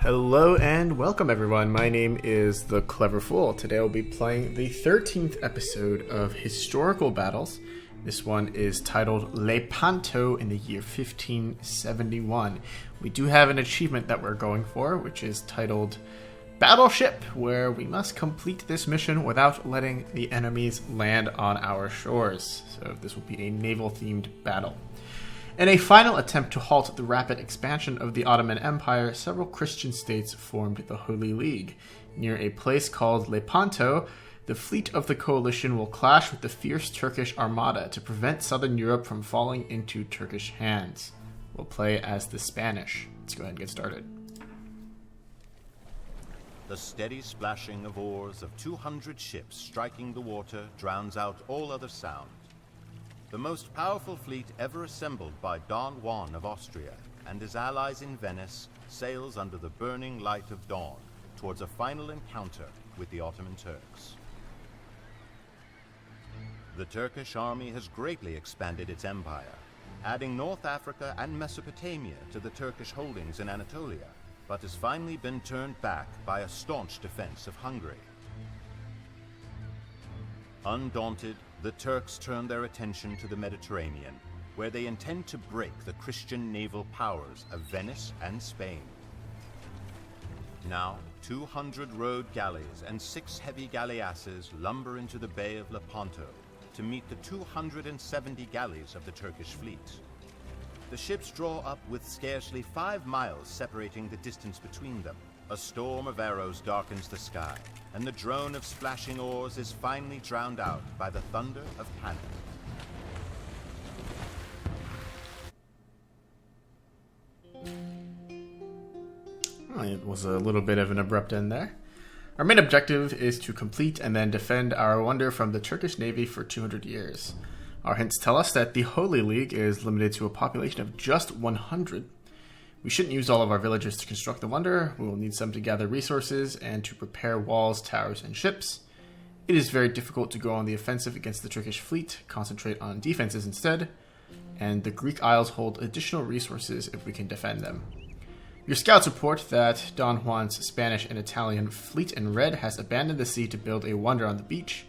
Hello and welcome everyone, my name is The Clever Fool. Today I'll be playing the 13th episode of Historical Battles. This one is titled Lepanto in the year 1571. We do have an achievement that we're going for, which is titled Battleship, where we must complete this mission without letting the enemies land on our shores. So this will be a naval-themed battle. In a final attempt to halt the rapid expansion of the Ottoman Empire, several Christian states formed the Holy League. Near a place called Lepanto, the fleet of the coalition will clash with the fierce Turkish armada to prevent southern Europe from falling into Turkish hands. We'll play as the Spanish. Let's go ahead and get started. The steady splashing of oars of 200 ships striking the water drowns out all other sound. The most powerful fleet ever assembled by Don Juan of Austria and his allies in Venice sails under the burning light of dawn towards a final encounter with the Ottoman Turks. The Turkish army has greatly expanded its empire, adding North Africa and Mesopotamia to the Turkish holdings in Anatolia, but has finally been turned back by a staunch defense of Hungary. Undaunted, the Turks turn their attention to the Mediterranean, where they intend to break the Christian naval powers of Venice and Spain. Now, 200 rowed galleys and 6 heavy galleasses lumber into the Bay of Lepanto to meet the 270 galleys of the Turkish fleet. The ships draw up with scarcely 5 miles separating the distance between them. A storm of arrows darkens the sky, and the drone of splashing oars is finally drowned out by the thunder of cannon. It was a little bit of an abrupt end there. Our main objective is to complete and then defend our wonder from the Turkish Navy for 200 years. Our hints tell us that the Holy League is limited to a population of just 100. We shouldn't use all of our villagers to construct the wonder. We will need some to gather resources and to prepare walls, towers, and ships. It is very difficult to go on the offensive against the Turkish fleet, concentrate on defenses instead, and the Greek Isles hold additional resources if we can defend them. Your scouts report that Don Juan's Spanish and Italian fleet in red has abandoned the sea to build a wonder on the beach.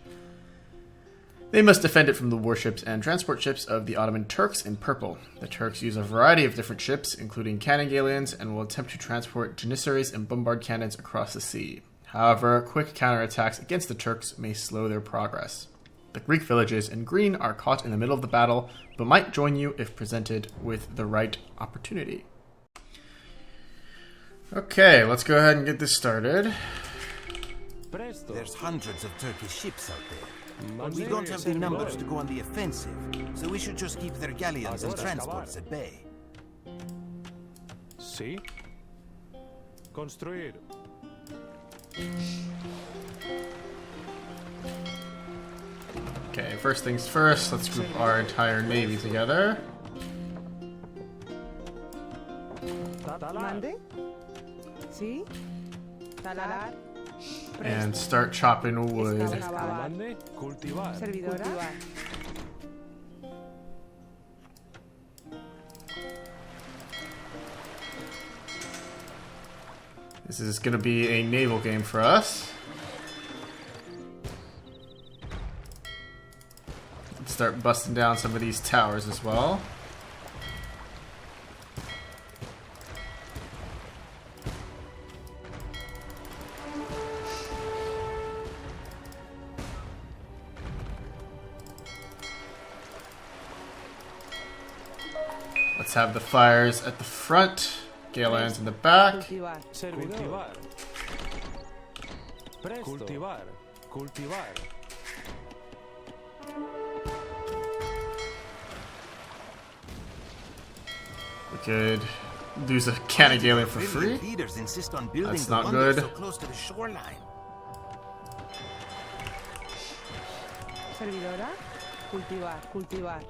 They must defend it from the warships and transport ships of the Ottoman Turks in purple. The Turks use a variety of different ships, including cannon galleons, and will attempt to transport janissaries and bombard cannons across the sea. However, quick counterattacks against the Turks may slow their progress. The Greek villages in green are caught in the middle of the battle, but might join you if presented with the right opportunity. Okay, let's go ahead and get this started. There's hundreds of Turkish ships out there. We don't have the numbers to go on the offensive, so we should just keep their galleons and transports at bay. Sí. Construir. Okay, first things first, let's group our entire navy together. Mande? Sí. Talar. And start chopping wood. Mande. Cultivar. Servidora. This is going to be a naval game for us. Let's start busting down some of these towers as well. Let's have the fires at the front, galleons in the back. Cultivar. Cultivar. Cultivar. Cultivar. We could lose a cannon galleon for free. Leaders insist on building That's the not wonder good. so close to the shoreline. Servidora. Cultivar. Cultivar.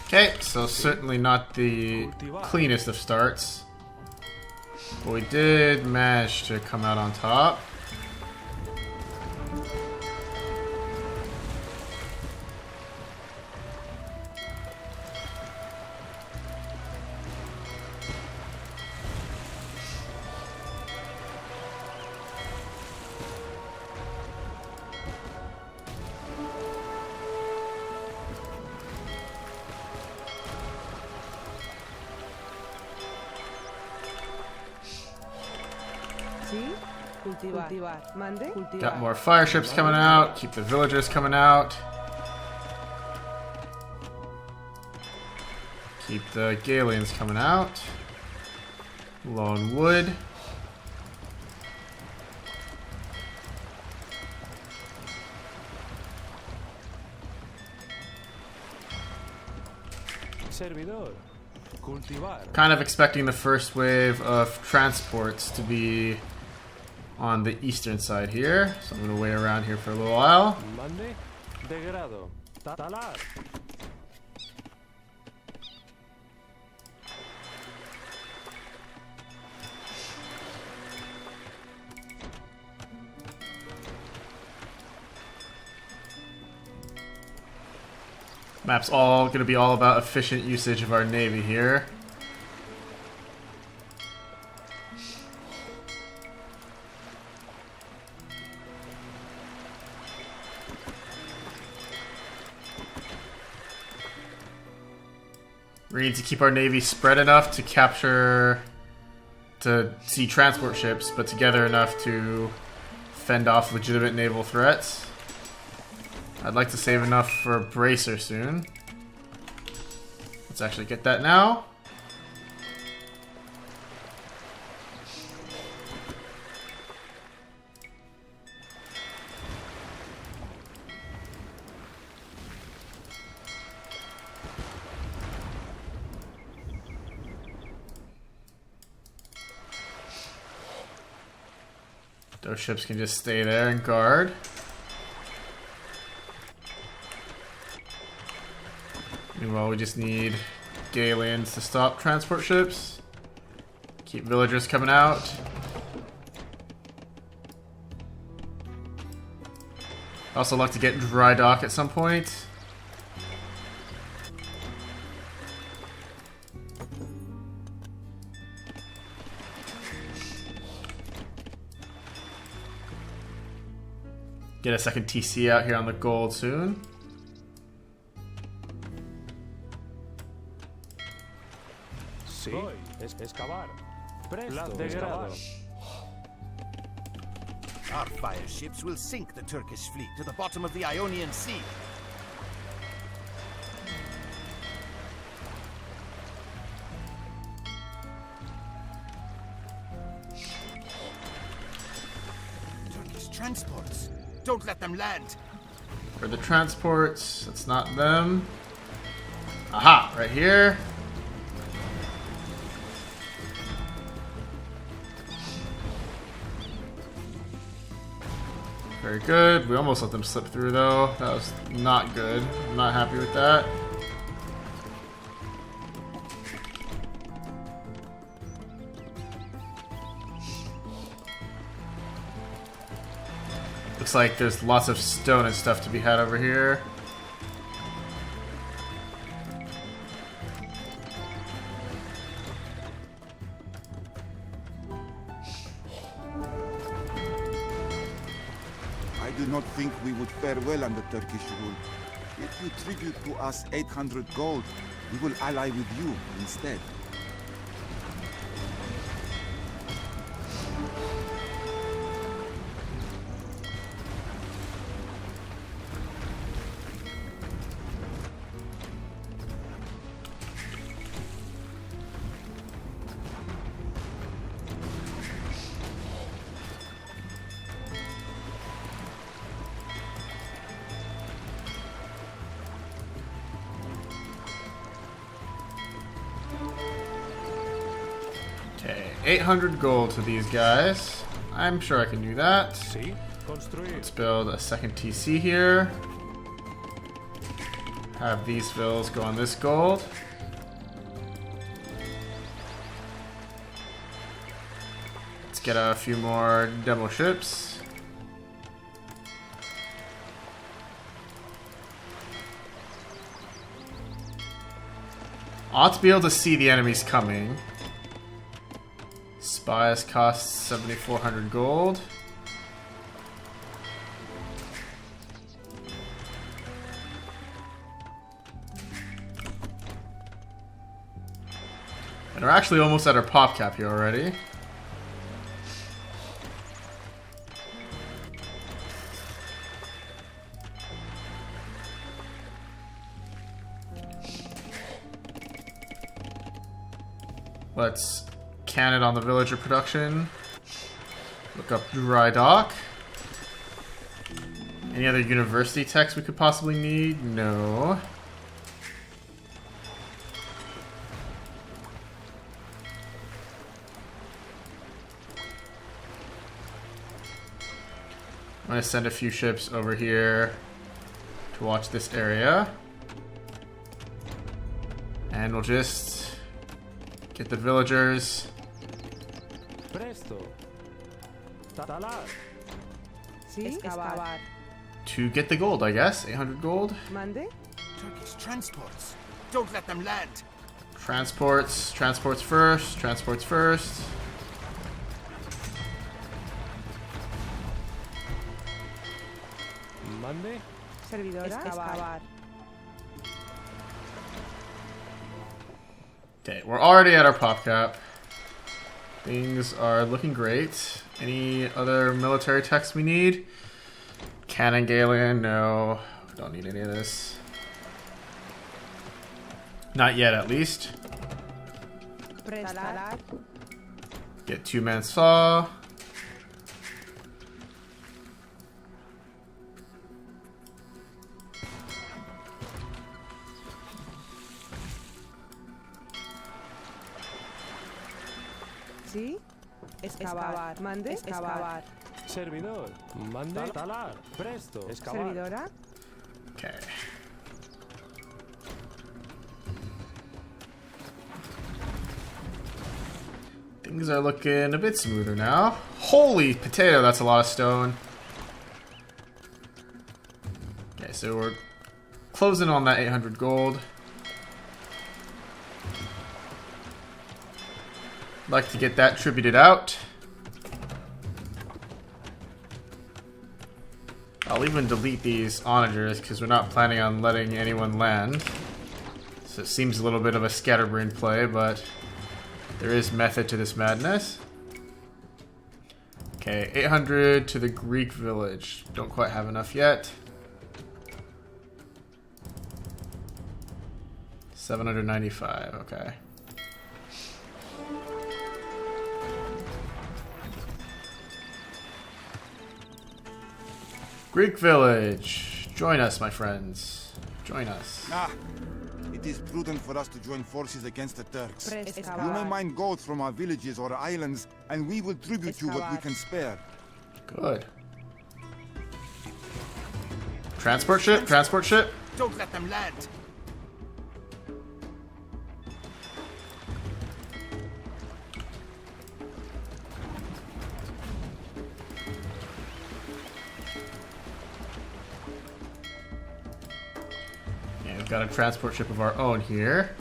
Okay, so certainly not the cleanest of starts. But we did manage to come out on top. ¿Sí? Cultivar. Mande. Cultivar. Got more fire ships coming out. Keep the villagers coming out. Keep the Galians coming out. Low on wood. Servidor. Cultivar. Kind of expecting the first wave of transports to be on the eastern side here. So I'm going to wait around here for a little while. Mande. Degrado. Talar. Map's all going to be all about efficient usage of our navy here. We need to keep our navy spread enough to see transport ships, but together enough to fend off legitimate naval threats. I'd like to save enough for a bracer soon. Let's actually get that now. Those ships can just stay there and guard. Meanwhile, we just need Galians to stop transport ships. Keep villagers coming out. Also like to get dry dock at some point. Get a second TC out here on the gold soon. Sí. Excavar. Presto. Degrado. Our fire ships will sink the Turkish fleet to the bottom of the Ionian Sea. Turkish transports. Don't let them land. For the transports, it's not them. Aha, right here. Very good. We almost let them slip through though. That was not good. I'm not happy with that. Looks like there's lots of stone and stuff to be had over here. I do not think we would fare well under Turkish rule. If you tribute to us 800 gold, we will ally with you instead. Okay, 800 gold to these guys. I'm sure I can do that. Sí. Construir. Let's build a second TC here. Have these fills go on this gold. Let's get a few more demo ships. Ought to be able to see the enemies coming. Spies costs 7,400 gold. And we're actually almost at our pop cap here already. Let's can it on the villager production. Look up dry dock. Any other university techs we could possibly need? No. I'm gonna send a few ships over here to watch this area. And we'll just get the villagers. Presto. Talar. Sí, excavar. To get the gold, I guess. 800 gold. Mande. Turkish transports. Don't let them land. Transports. Transports first. Transports first. Mande. Servidora. Excavar. Okay, we're already at our pop cap. Things are looking great. Any other military techs we need? Cannon Galen, no. We don't need any of this. Not yet, at least. Prestar. Get 2-man saw. Sí. Excavar. Mande. Excavar. Servidor. Mande. Talar. Presto. Excavar. Servidora. Okay. Things are looking a bit smoother now. Holy potato, that's a lot of stone. Okay, so we're closing on that 800 gold. Like to get that tributed out. I'll even delete these onagers because we're not planning on letting anyone land. So it seems a little bit of a scatterbrain play, but there is method to this madness. Okay, 800 to the Greek village. Don't quite have enough yet. 795, okay. Greek village. Join us, my friends. Join us. Ah, it is prudent for us to join forces against the Turks. Excavar. You may mine gold from our villages or islands, and we will tribute you what we can spare. Good. Transport ship, transport ship. Don't let them land. Yeah, we've got a transport ship of our own here.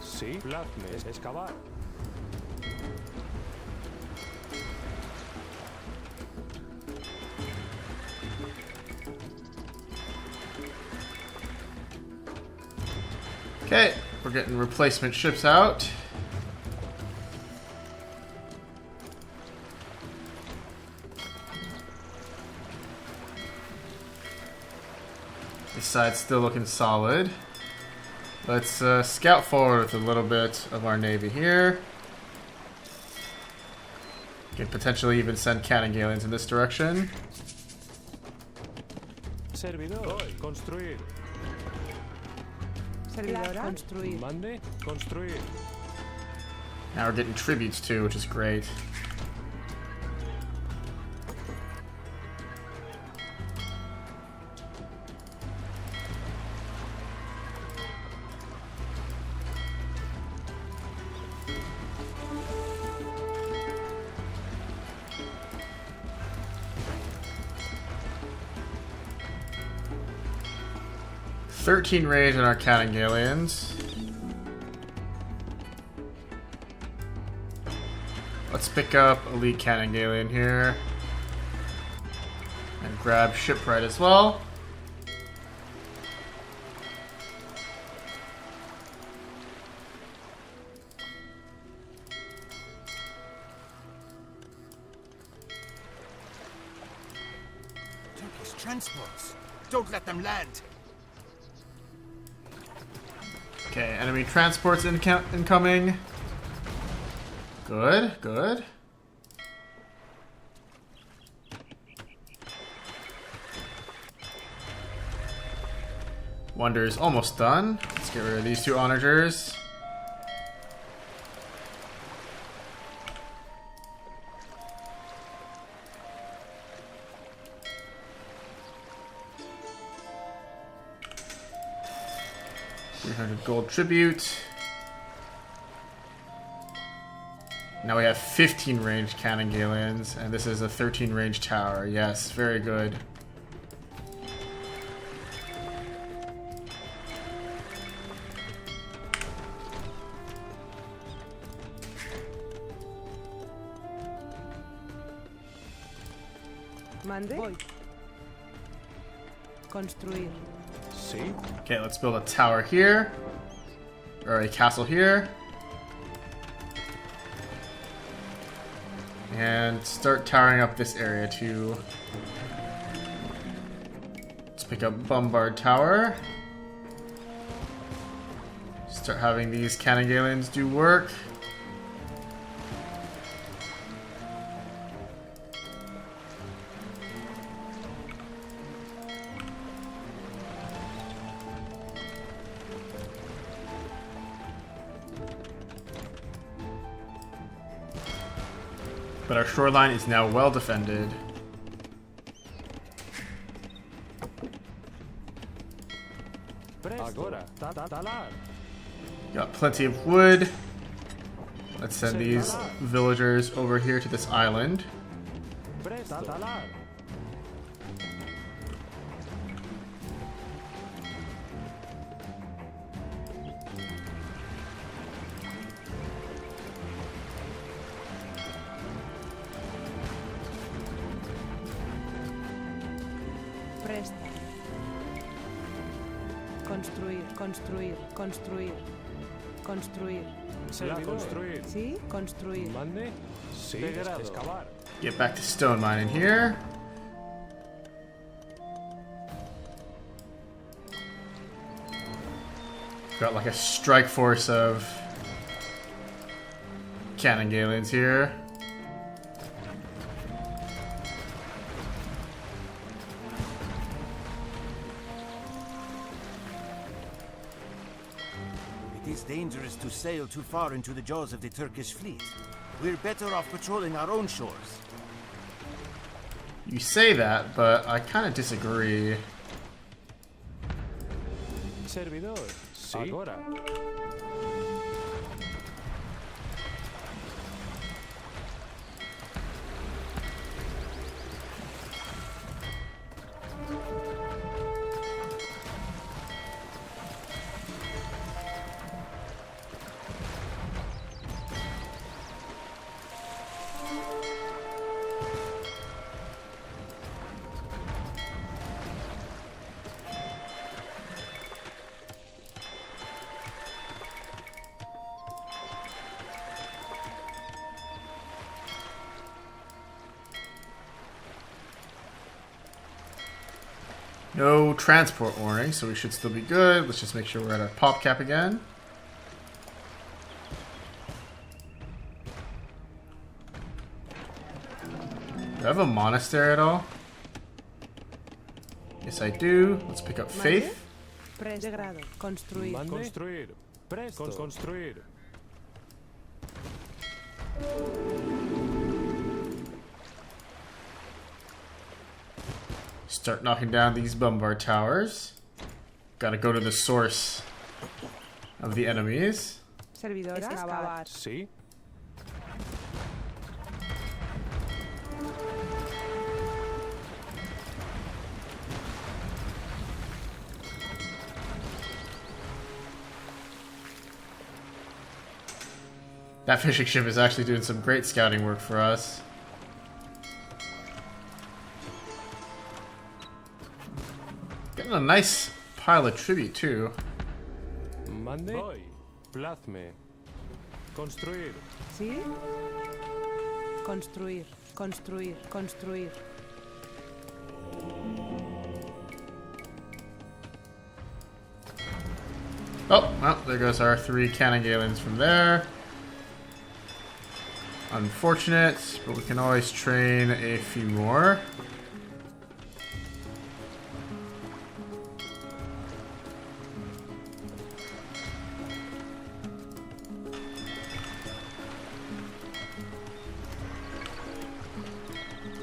Sí. Plasme. Excavar. Okay, we're getting replacement ships out. This side's still looking solid. Let's scout forward with a little bit of our navy here. Can potentially even send cannon galleons in this direction. Servidor. Construir. Servidora. Construir. Mande. Construir. Now we're getting tributes too, which is great. 13 range on our cannon galleons. Let's pick up elite cannon galleon here. And grab shipwright as well. Turkish transports. Don't let them land. Okay, enemy transports incoming. Good, good. Wonder is almost done. Let's get rid of these two onagers. $300 tribute. Now we have 15 range cannon galleons, and this is a 13 range tower. Yes, very good. Mande. Voy. Construir. Sí. Okay, let's build a tower here, or a castle here. And start towering up this area too. Let's pick up Bombard Tower. Start having these cannon galleons do work. But our shoreline is now well defended. Agora. Talar. Got plenty of wood. Let's send these villagers over here to this island. Presto. Talar. Presta. Construir, construir, construir. Construir. Servidor. Construir. ¿Sí? Construir. Mande. Sí. Excavar. Get back to stone mining here. Got like a strike force of cannon galleons here. It is dangerous to sail too far into the jaws of the Turkish fleet. We're better off patrolling our own shores. You say that, but I kind of disagree. Servidor. Sí. Agora. No transport warning, so we should still be good. Let's just make sure we're at our pop cap again. Do I have a monastery at all? Yes, I do. Let's pick up faith. Degrado. Construir. Mande. Construir. Presto. Construir. Start knocking down these bombard towers. Gotta go to the source of the enemies. Servidora. Excavar. Sí. That fishing ship is actually doing some great scouting work for us. Getting a nice pile of tribute too. Mande. Voy. Plazme. Construir. ¿Sí? Construir, construir, construir. Oh, well, there goes our 3 cannon galleons from there. Unfortunate, but we can always train a few more.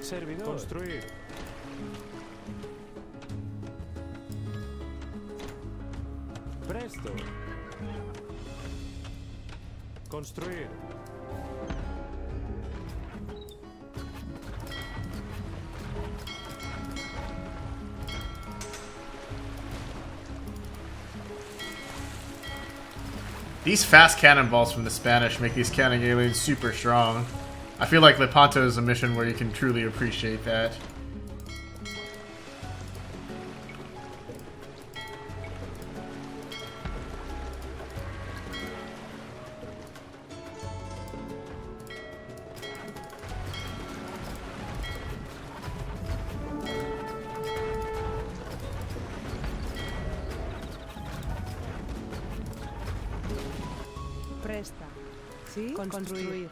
Servidor. Construir. Presto. Construir. These fast cannonballs from the Spanish make these cannon galleons super strong. I feel like Lepanto is a mission where you can truly appreciate that. Presta. ¿Sí? Construir.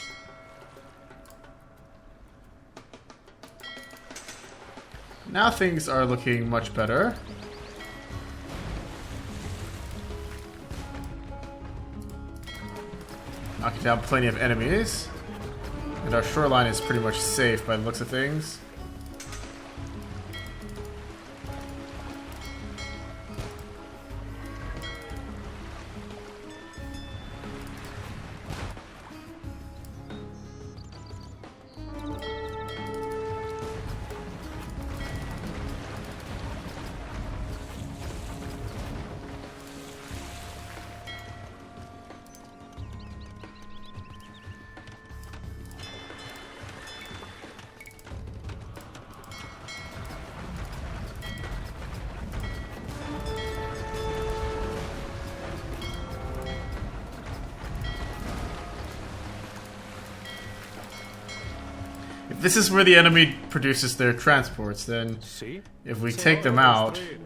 Now things are looking much better. Knocking down plenty of enemies. And our shoreline is pretty much safe by the looks of things. If this is where the enemy produces their transports, then Sí. if we take them out, Construir.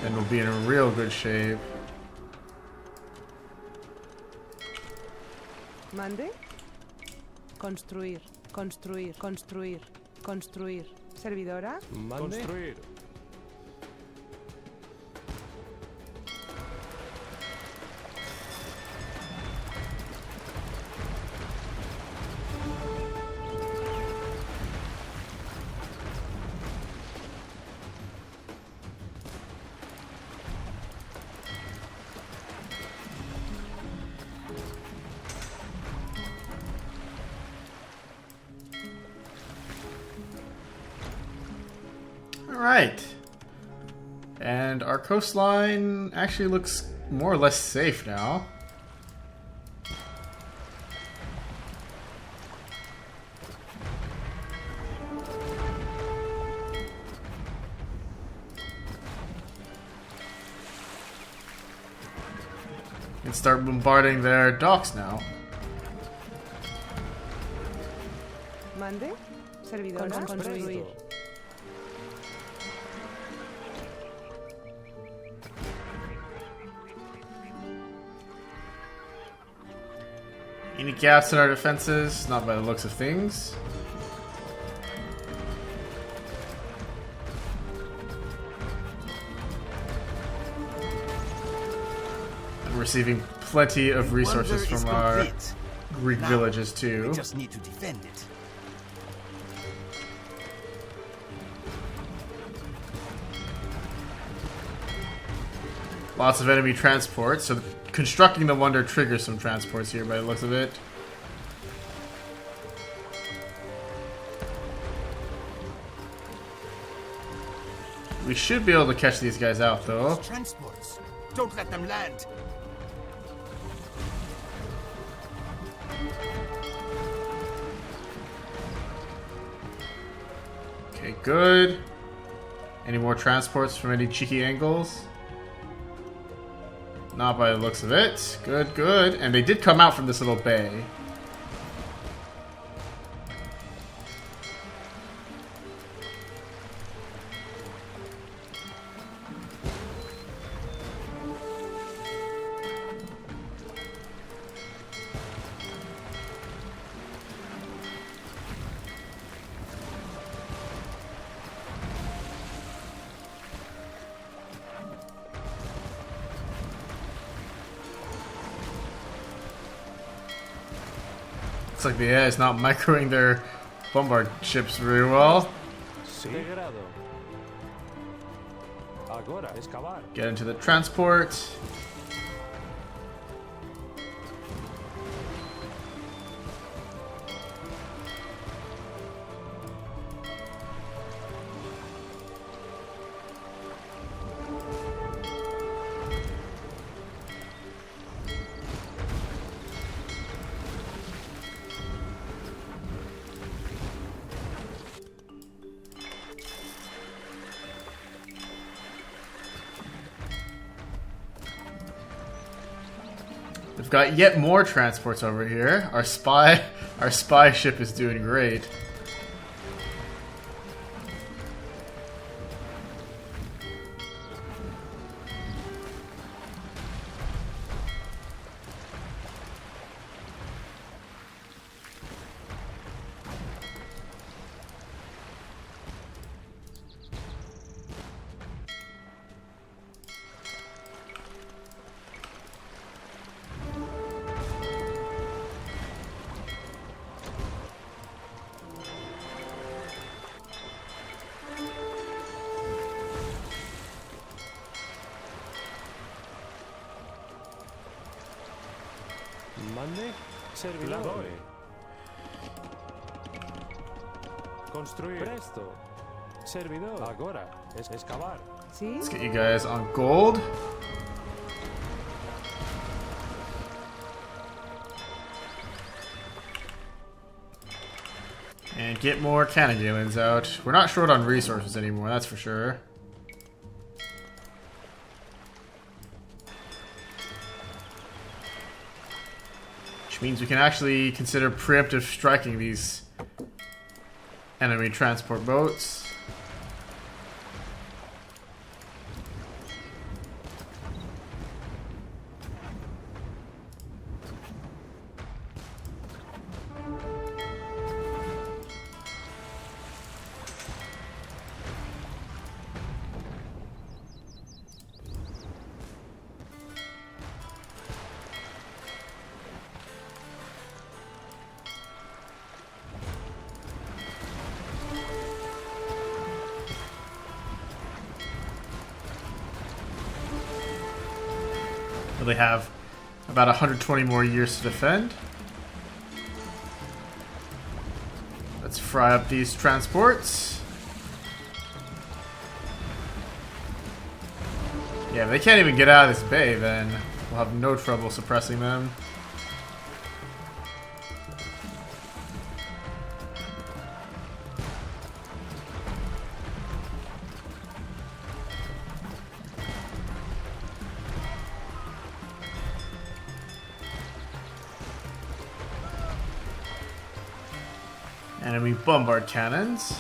then we'll be in a real good shape. ¿Mande? Construir, construir, construir, construir. ¿Servidora? Mande. Construir. Alright. And our coastline actually looks more or less safe now. And start bombarding their docks now. ¿Mande? ¿Servidora? Construir. Any gaps in our defenses? Not by the looks of things. And we're receiving plenty of resources Wonder is from our complete. Greek Now, villages We too. just need to defend it. Lots of enemy transports, so constructing the Wonder triggers some transports here by the looks of it. We should be able to catch these guys out though. Transports. Don't let them land. Okay, good. Any more transports from any cheeky angles? Not by the looks of it. Good, good. And they did come out from this little bay. Looks like the AI is not microing their bombard ships very well. Sí. Degrado. Agora, excavar. Get into the transport. We've got yet more transports over here. Our spy ship is doing great. Mande. Servidore. Construir. Presto. Servidor. Agora. Excavar. ¿Sí? Let's get you guys on gold. And get more cannon galleons out. We're not short on resources anymore, that's for sure. Which means we can actually consider preemptive striking these enemy transport boats. They have about 120 more years to defend. Let's fry up these transports. Yeah, if they can't even get out of this bay, then we'll have no trouble suppressing them. Enemy bombard cannons.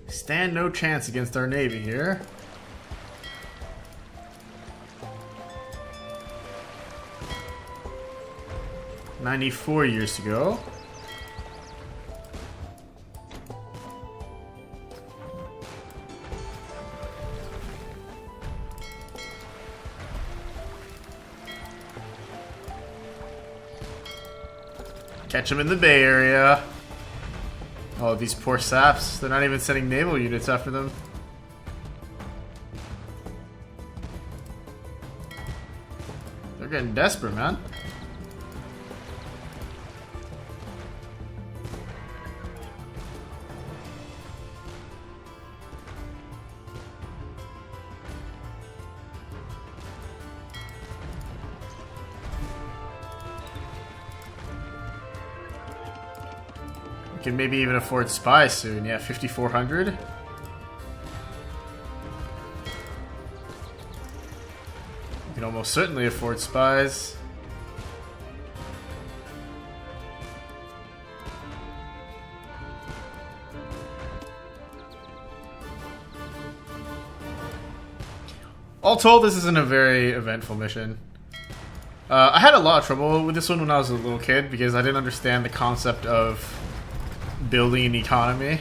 Stand no chance against our navy here. "94 years to go. Catch them in the Bay Area. Oh, these poor saps. They're not even sending naval units after them. They're getting desperate, man. Can maybe even afford spies soon. Yeah, 5,400. We can almost certainly afford spies. All told, this isn't a very eventful mission. I had a lot of trouble with this one when I was a little kid because I didn't understand the concept of building an economy.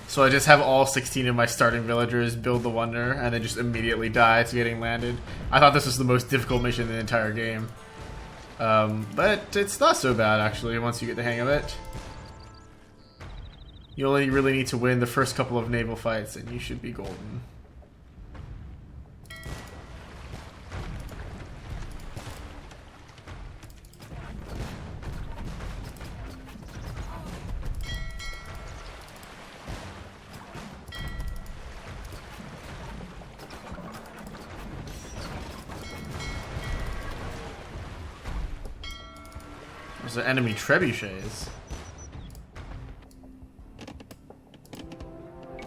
So I just have all 16 of my starting villagers build the wonder and then just immediately die to getting landed. I thought this was the most difficult mission in the entire game. But it's not so bad actually once you get the hang of it. You only really need to win the first couple of naval fights and you should be golden. Those are enemy trebuchets.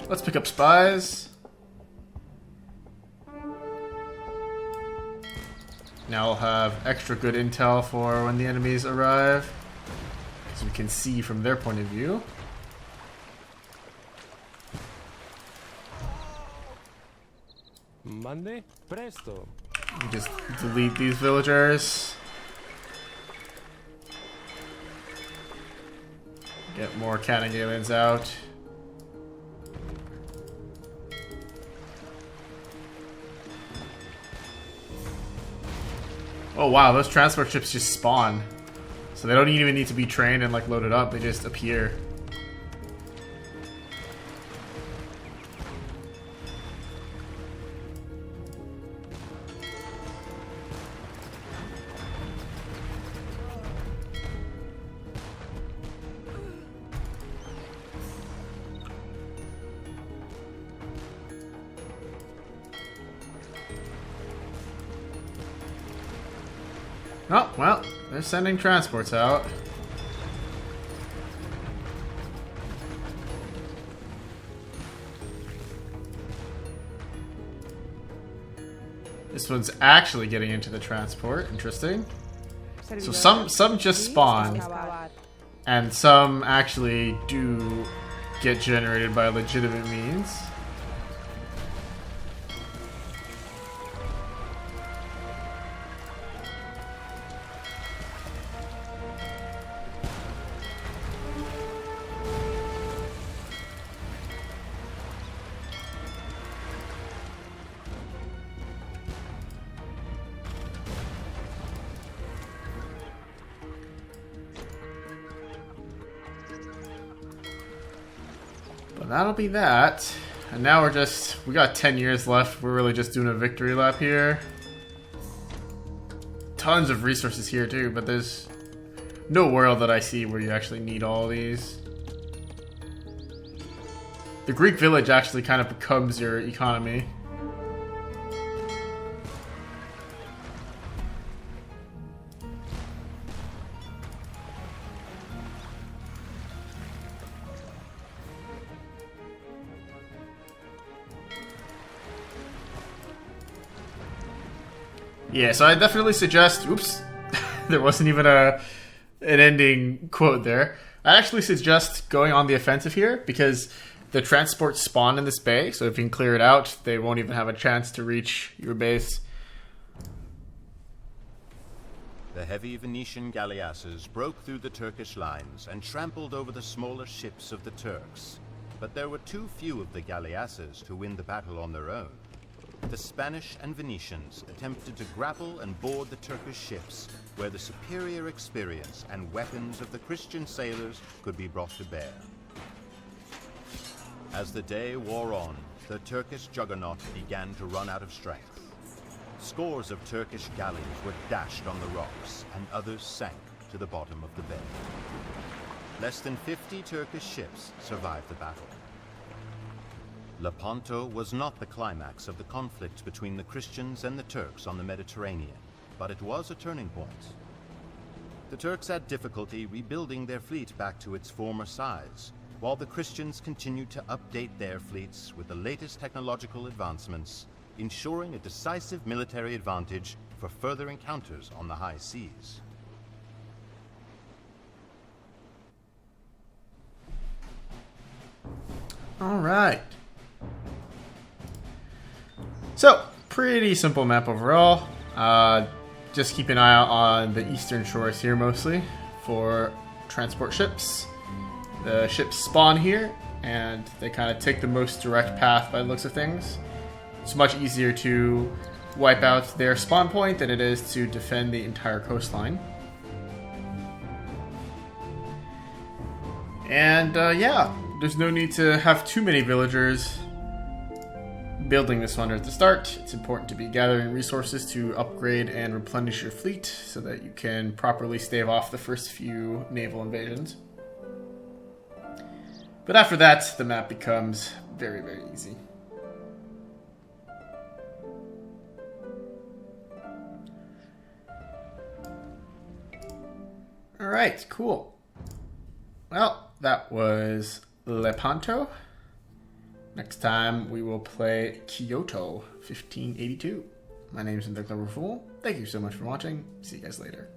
Let's pick up spies. Now I'll have extra good intel for when the enemies arrive, because we can see from their point of view. Mande presto. We just delete these villagers. Get more cannon aliens out. Oh wow, those transport ships just spawn. So they don't even need to be trained and like loaded up, they just appear. Oh, well, they're sending transports out. This one's actually getting into the transport. Interesting. So some just spawn, and some actually do get generated by legitimate means. But that'll be that. And now we got 10 years left. We're really just doing a victory lap here. Tons of resources here too, but there's no world that I see where you actually need all these. The Greek village actually kind of becomes your economy. Yeah, so I definitely suggest... Oops. There wasn't even an ending quote there. I actually suggest going on the offensive here, because the transports spawn in this bay, so if you can clear it out, they won't even have a chance to reach your base. The heavy Venetian galleasses broke through the Turkish lines and trampled over the smaller ships of the Turks. But there were too few of the galleasses to win the battle on their own. the Spanish and Venetians attempted to grapple and board the Turkish ships, where the superior experience and weapons of the Christian sailors could be brought to bear. As the day wore on, the Turkish juggernaut began to run out of strength. Scores of Turkish galleys were dashed on the rocks, and others sank to the bottom of the bay. Less than 50 Turkish ships survived the battle. Lepanto was not the climax of the conflict between the Christians and the Turks on the Mediterranean, but it was a turning point. The Turks had difficulty rebuilding their fleet back to its former size, while the Christians continued to update their fleets with the latest technological advancements, ensuring a decisive military advantage for further encounters on the high seas. All right. So, pretty simple map overall. Just keep an eye out on the eastern shores here mostly for transport ships. The ships spawn here, and they kind of take the most direct path by the looks of things. It's much easier to wipe out their spawn point than it is to defend the entire coastline. And yeah, there's no need to have too many villagers building this one at the start. It's important to be gathering resources to upgrade and replenish your fleet so that you can properly stave off the first few naval invasions. But after that, the map becomes very, very easy. Alright, cool. Well, that was Lepanto. Next time we will play Kyoto 1582. My name is Fool. Thank you so much for watching. See you guys later.